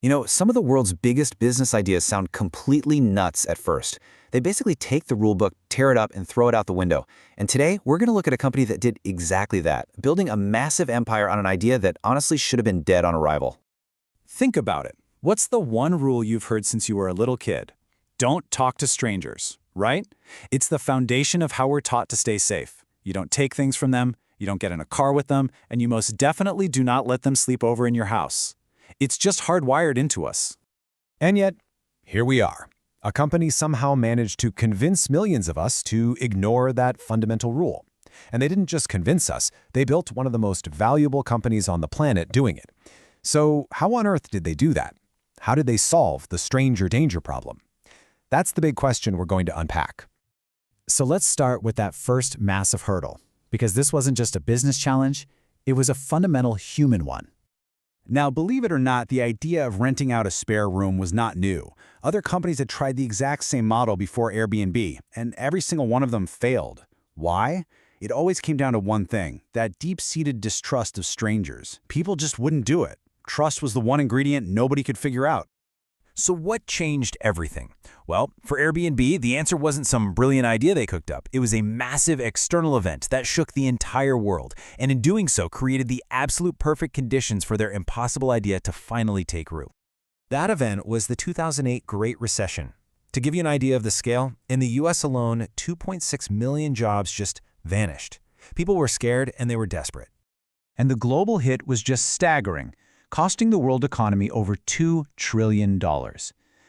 Some of the world's biggest business ideas sound completely nuts at first. They basically take the rule book, tear it up, and throw it out the window. And today, we're going to look at a company that did exactly that, building a massive empire on an idea that honestly should have been dead on arrival. Think about it. What's the one rule you've heard since you were a little kid? Don't talk to strangers, right? It's the foundation of how we're taught to stay safe. You don't take things from them, you don't get in a car with them, and you most definitely do not let them sleep over in your house. It's just hardwired into us. And yet, here we are. A company somehow managed to convince millions of us to ignore that fundamental rule. And they didn't just convince us, they built one of the most valuable companies on the planet doing it. So how on earth did they do that? How did they solve the stranger danger problem? That's the big question we're going to unpack. So let's start with that first massive hurdle, because this wasn't just a business challenge, it was a fundamental human one. Now, believe it or not, the idea of renting out a spare room was not new. Other companies had tried the exact same model before Airbnb, and every single one of them failed. Why? It always came down to one thing, that deep-seated distrust of strangers. People just wouldn't do it. Trust was the one ingredient nobody could figure out. So what changed everything? Well, for Airbnb, the answer wasn't some brilliant idea they cooked up. It was a massive external event that shook the entire world, and in doing so created the absolute perfect conditions for their impossible idea to finally take root. That event was the 2008 Great Recession. To give you an idea of the scale, in the US alone, 2.6 million jobs just vanished. People were scared and they were desperate. And the global hit was just staggering, costing the world economy over $2 trillion.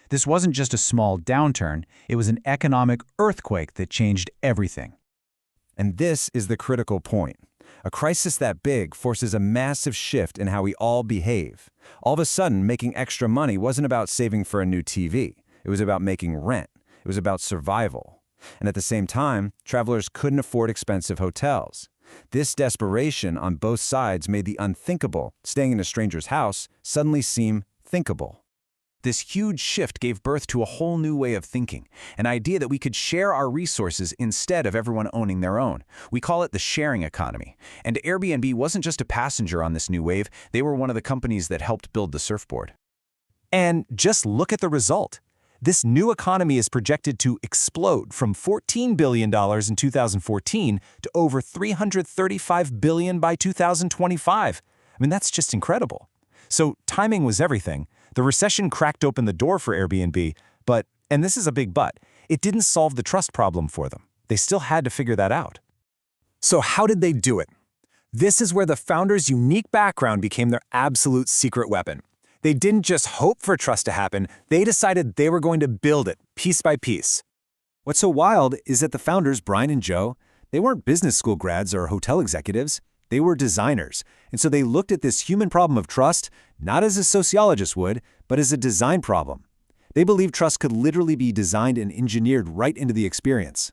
This wasn't just a small downturn, it was an economic earthquake that changed everything. And this is the critical point. A crisis that big forces a massive shift in how we all behave. All of a sudden, making extra money wasn't about saving for a new TV. It was about making rent. It was about survival. And at the same time, travelers couldn't afford expensive hotels. This desperation on both sides made the unthinkable, staying in a stranger's house, suddenly seem thinkable. This huge shift gave birth to a whole new way of thinking, an idea that we could share our resources instead of everyone owning their own. We call it the sharing economy. And Airbnb wasn't just a passenger on this new wave, they were one of the companies that helped build the surfboard. And just look at the result. This new economy is projected to explode from $14 billion in 2014 to over $335 billion by 2025. I mean, that's just incredible. So timing was everything. The recession cracked open the door for Airbnb, but, and this is a big but, it didn't solve the trust problem for them. They still had to figure that out. So how did they do it? This is where the founders' unique background became their absolute secret weapon. They didn't just hope for trust to happen, they decided they were going to build it, piece by piece. What's so wild is that the founders, Brian and Joe, they weren't business school grads or hotel executives. They were designers. And so they looked at this human problem of trust, not as a sociologist would, but as a design problem. They believed trust could literally be designed and engineered right into the experience.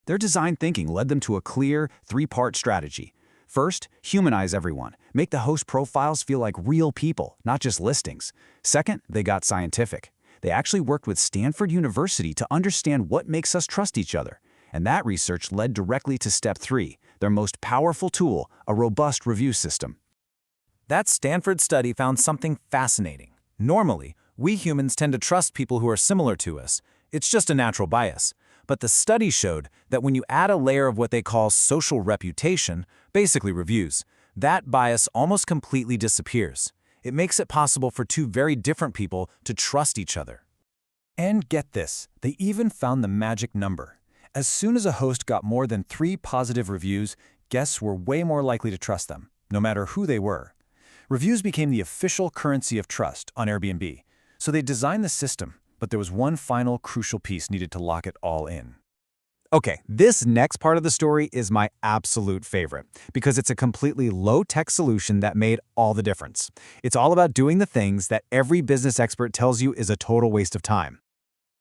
Their design thinking led them to a clear, three-part strategy. First, humanize everyone. Make the host profiles feel like real people, not just listings. Second, they got scientific. They actually worked with Stanford University to understand what makes us trust each other. And that research led directly to step 3, their most powerful tool, a robust review system. That Stanford study found something fascinating. Normally, we humans tend to trust people who are similar to us. It's just a natural bias. But the study showed that when you add a layer of what they call social reputation, basically reviews, that bias almost completely disappears. It makes it possible for two very different people to trust each other. And get this, they even found the magic number. As soon as a host got more than 3 positive reviews, guests were way more likely to trust them, no matter who they were. Reviews became the official currency of trust on Airbnb. So they designed the system, but there was one final crucial piece needed to lock it all in. Okay, this next part of the story is my absolute favorite because it's a completely low-tech solution that made all the difference. It's all about doing the things that every business expert tells you is a total waste of time.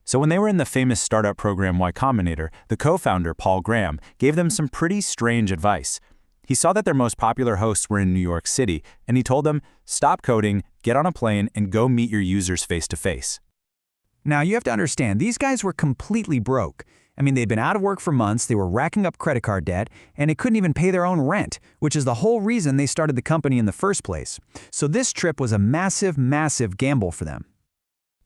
So when they were in the famous startup program Y Combinator, the co-founder, Paul Graham, gave them some pretty strange advice. He saw that their most popular hosts were in New York City, and he told them, stop coding, get on a plane, and go meet your users face to face. Now, you have to understand, these guys were completely broke. I mean, they'd been out of work for months, they were racking up credit card debt, and they couldn't even pay their own rent, which is the whole reason they started the company in the first place. So this trip was a massive, massive gamble for them.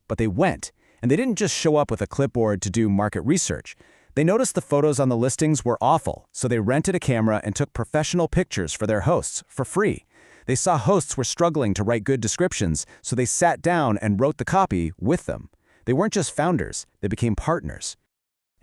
But they went, and they didn't just show up with a clipboard to do market research. They noticed the photos on the listings were awful, so they rented a camera and took professional pictures for their hosts for free. They saw hosts were struggling to write good descriptions, so they sat down and wrote the copy with them. They weren't just founders, they became partners.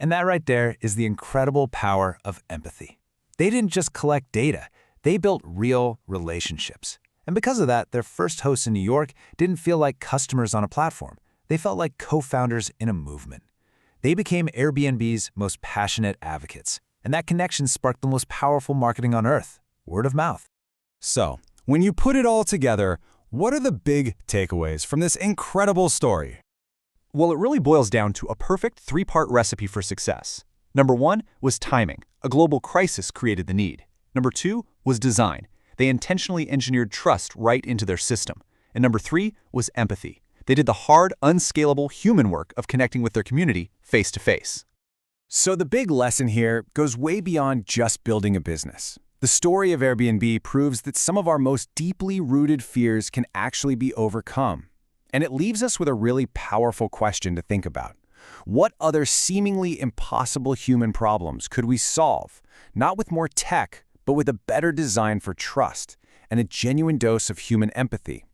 And that right there is the incredible power of empathy. They didn't just collect data, they built real relationships. And because of that, their first hosts in New York didn't feel like customers on a platform. They felt like co-founders in a movement. They became Airbnb's most passionate advocates. And that connection sparked the most powerful marketing on earth, word of mouth. So, when you put it all together, what are the big takeaways from this incredible story? Well, it really boils down to a perfect three-part recipe for success. Number 1 was timing. A global crisis created the need. Number 2 was design. They intentionally engineered trust right into their system. And number 3 was empathy. They did the hard, unscalable human work of connecting with their community face to face. So the big lesson here goes way beyond just building a business. The story of Airbnb proves that some of our most deeply rooted fears can actually be overcome. And it leaves us with a really powerful question to think about. What other seemingly impossible human problems could we solve, not with more tech, but with a better design for trust and a genuine dose of human empathy?